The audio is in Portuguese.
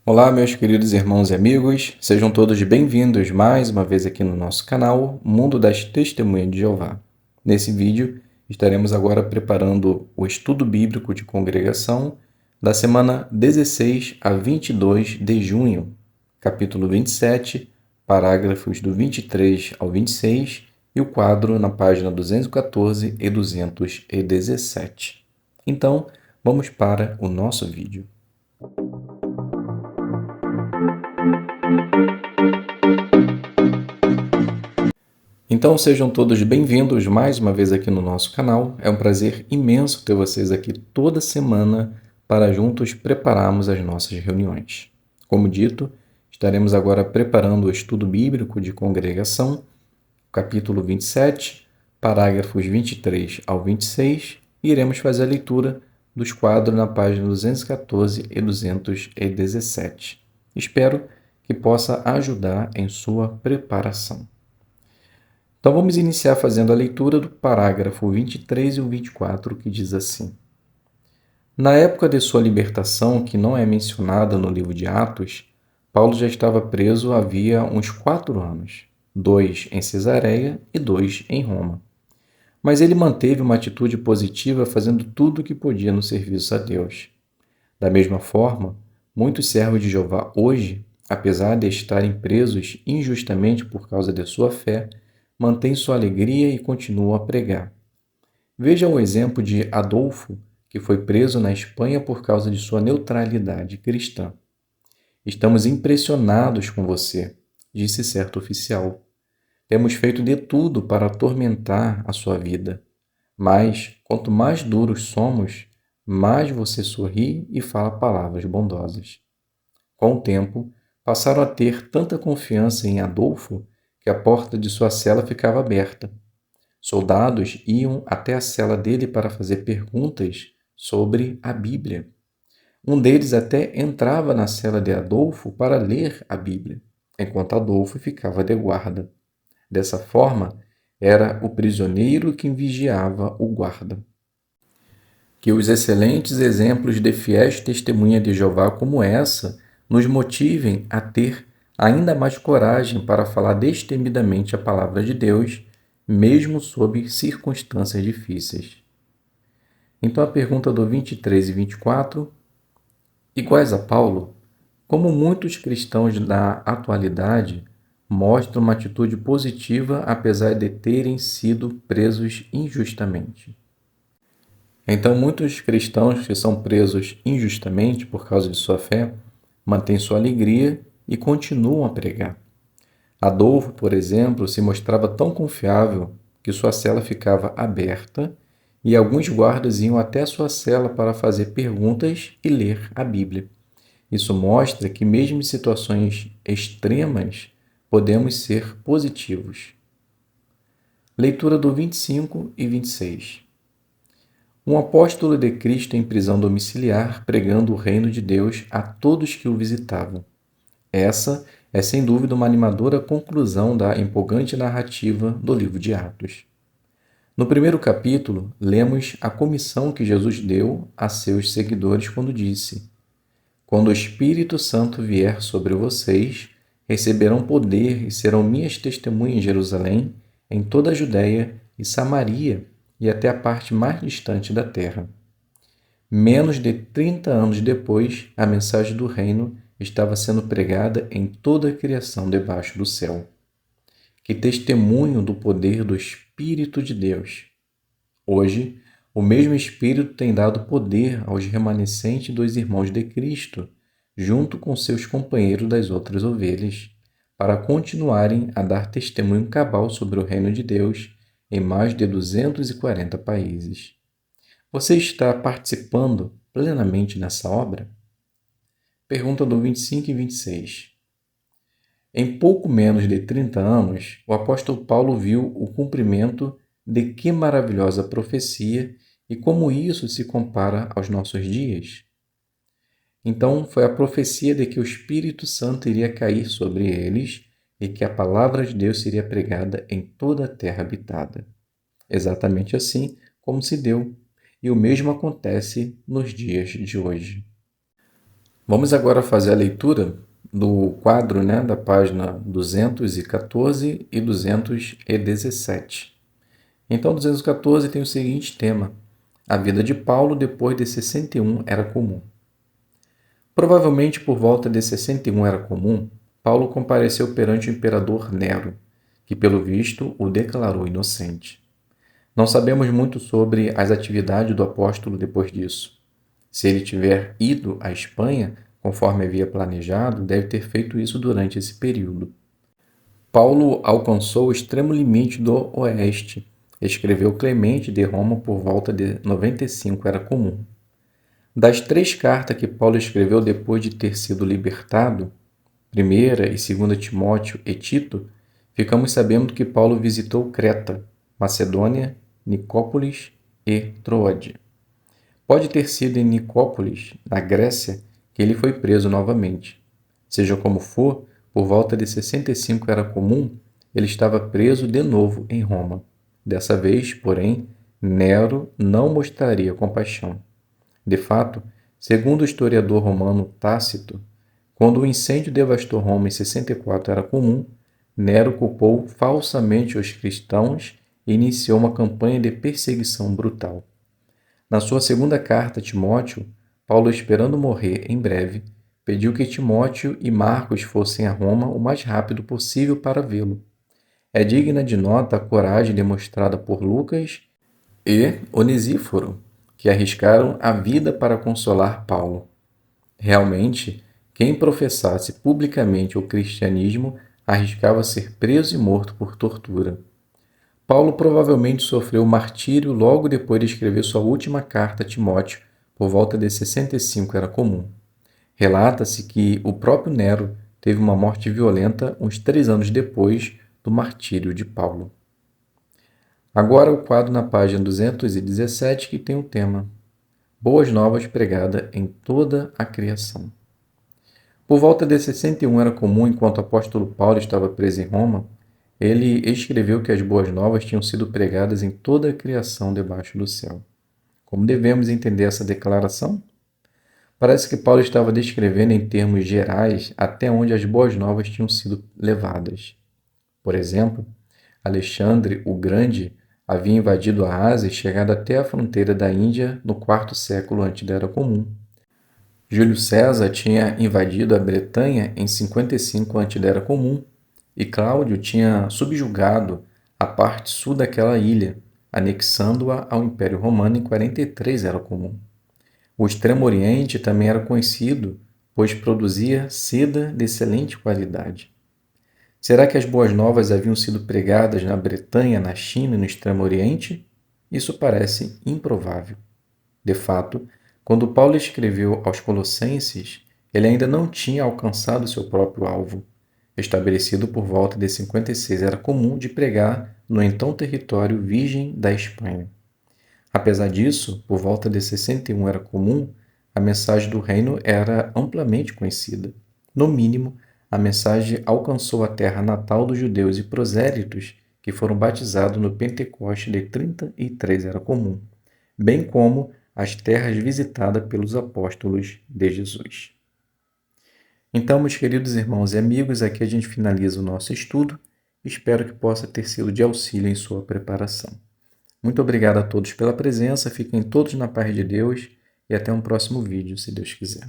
Olá, meus queridos irmãos e amigos, sejam todos bem-vindos mais uma vez aqui no nosso canal Mundo das Testemunhas de Jeová. Nesse vídeo, estaremos agora preparando o estudo bíblico de congregação da semana 16 a 22 de junho, capítulo 27, parágrafos do 23 ao 26 e o quadro na página 214 e 217. Então, vamos para o nosso vídeo. Então sejam todos bem-vindos mais uma vez aqui no nosso canal. É um prazer imenso ter vocês aqui toda semana para juntos prepararmos as nossas reuniões. Como dito, estaremos agora preparando o estudo bíblico de congregação, capítulo 27, parágrafos 23 ao 26, e iremos fazer a leitura dos quadros na página 214 e 217. Espero que possa ajudar em sua preparação. Então vamos iniciar fazendo a leitura do parágrafo 23 e o 24, que diz assim: Na época de sua libertação, que não é mencionada no livro de Atos, Paulo já estava preso havia uns 4 anos, 2 em Cesareia e 2 em Roma. Mas ele manteve uma atitude positiva, fazendo tudo o que podia no serviço a Deus. Da mesma forma, muitos servos de Jeová hoje, apesar de estarem presos injustamente por causa de sua fé, mantêm sua alegria e continuam a pregar. Veja o exemplo de Adolfo, que foi preso na Espanha por causa de sua neutralidade cristã. Estamos impressionados com você, disse certo oficial. Temos feito de tudo para atormentar a sua vida. Mas, quanto mais duros somos, mais você sorri e fala palavras bondosas. Com o tempo, passaram a ter tanta confiança em Adolfo que a porta de sua cela ficava aberta. Soldados iam até a cela dele para fazer perguntas sobre a Bíblia. Um deles até entrava na cela de Adolfo para ler a Bíblia, enquanto Adolfo ficava de guarda. Dessa forma, era o prisioneiro quem vigiava o guarda. Que os excelentes exemplos de fiéis testemunha de Jeová como essa nos motivem a ter ainda mais coragem para falar destemidamente a palavra de Deus, mesmo sob circunstâncias difíceis. Então a pergunta do 23 e 24, iguais a Paulo, como muitos cristãos da atualidade mostram uma atitude positiva apesar de terem sido presos injustamente. Então, muitos cristãos que são presos injustamente por causa de sua fé mantêm sua alegria e continuam a pregar. Adolfo, por exemplo, se mostrava tão confiável que sua cela ficava aberta e alguns guardas iam até sua cela para fazer perguntas e ler a Bíblia. Isso mostra que, mesmo em situações extremas, podemos ser positivos. Leitura do 25 e 26. Um apóstolo de Cristo em prisão domiciliar, pregando o reino de Deus a todos que o visitavam. Essa é, sem dúvida, uma animadora conclusão da empolgante narrativa do livro de Atos. No primeiro capítulo, lemos a comissão que Jesus deu a seus seguidores quando disse: Quando o Espírito Santo vier sobre vocês, receberão poder e serão minhas testemunhas em Jerusalém, em toda a Judéia e Samaria e até a parte mais distante da terra. Menos de 30 anos depois, a mensagem do reino estava sendo pregada em toda a criação debaixo do céu. Que testemunho do poder do Espírito de Deus! Hoje, o mesmo Espírito tem dado poder aos remanescentes dos irmãos de Cristo, junto com seus companheiros das outras ovelhas, para continuarem a dar testemunho cabal sobre o reino de Deus em mais de 240 países. Você está participando plenamente nessa obra? Pergunta do 25 e 26. Em pouco menos de 30 anos, o apóstolo Paulo viu o cumprimento de que maravilhosa profecia e como isso se compara aos nossos dias? Então, foi a profecia de que o Espírito Santo iria cair sobre eles e que a palavra de Deus seria pregada em toda a terra habitada. Exatamente assim como se deu, e o mesmo acontece nos dias de hoje. Vamos agora fazer a leitura do quadro, da página 214 e 217. Então, 214 tem o seguinte tema: a vida de Paulo depois de 61 era comum. Provavelmente por volta de 61 era comum, Paulo compareceu perante o imperador Nero, que pelo visto o declarou inocente. Não sabemos muito sobre as atividades do apóstolo depois disso. Se ele tiver ido à Espanha, conforme havia planejado, deve ter feito isso durante esse período. Paulo alcançou o extremo limite do oeste. Escreveu Clemente de Roma por volta de 95 era comum. Das 3 cartas que Paulo escreveu depois de ter sido libertado, 1ª e 2ª Timóteo e Tito, ficamos sabendo que Paulo visitou Creta, Macedônia, Nicópolis e Troade. Pode ter sido em Nicópolis, na Grécia, que ele foi preso novamente. Seja como for, por volta de 65 era comum, ele estava preso de novo em Roma. Dessa vez, porém, Nero não mostraria compaixão. De fato, segundo o historiador romano Tácito, quando o incêndio devastou Roma em 64 era comum, Nero culpou falsamente os cristãos e iniciou uma campanha de perseguição brutal. Na sua segunda carta a Timóteo, Paulo, esperando morrer em breve, pediu que Timóteo e Marcos fossem a Roma o mais rápido possível para vê-lo. É digna de nota a coragem demonstrada por Lucas e Onesíforo, que arriscaram a vida para consolar Paulo. Realmente, quem professasse publicamente o cristianismo arriscava ser preso e morto por tortura. Paulo provavelmente sofreu martírio logo depois de escrever sua última carta a Timóteo, por volta de 65 era comum. Relata-se que o próprio Nero teve uma morte violenta uns 3 anos depois do martírio de Paulo. Agora o quadro na página 217 que tem o tema Boas Novas pregada em toda a criação. Por volta de 61 era comum, enquanto o apóstolo Paulo estava preso em Roma, ele escreveu que as boas novas tinham sido pregadas em toda a criação debaixo do céu. Como devemos entender essa declaração? Parece que Paulo estava descrevendo em termos gerais até onde as boas novas tinham sido levadas. Por exemplo, Alexandre o Grande havia invadido a Ásia e chegado até a fronteira da Índia no 4º século antes da Era Comum. Júlio César tinha invadido a Bretanha em 55 antes da Era Comum e Cláudio tinha subjugado a parte sul daquela ilha, anexando-a ao Império Romano em 43 Era Comum. O Extremo Oriente também era conhecido, pois produzia seda de excelente qualidade. Será que as boas novas haviam sido pregadas na Bretanha, na China e no Extremo Oriente? Isso parece improvável. De fato, quando Paulo escreveu aos Colossenses, ele ainda não tinha alcançado seu próprio alvo, estabelecido por volta de 56 era comum de pregar no então território virgem da Espanha. Apesar disso, por volta de 61 era comum, a mensagem do reino era amplamente conhecida. No mínimo, a mensagem alcançou a terra natal dos judeus e prosélitos que foram batizados no Pentecoste de 33 era comum, bem como as terras visitadas pelos apóstolos de Jesus. Então, meus queridos irmãos e amigos, aqui a gente finaliza o nosso estudo. Espero que possa ter sido de auxílio em sua preparação. Muito obrigado a todos pela presença, fiquem todos na paz de Deus e até um próximo vídeo, se Deus quiser.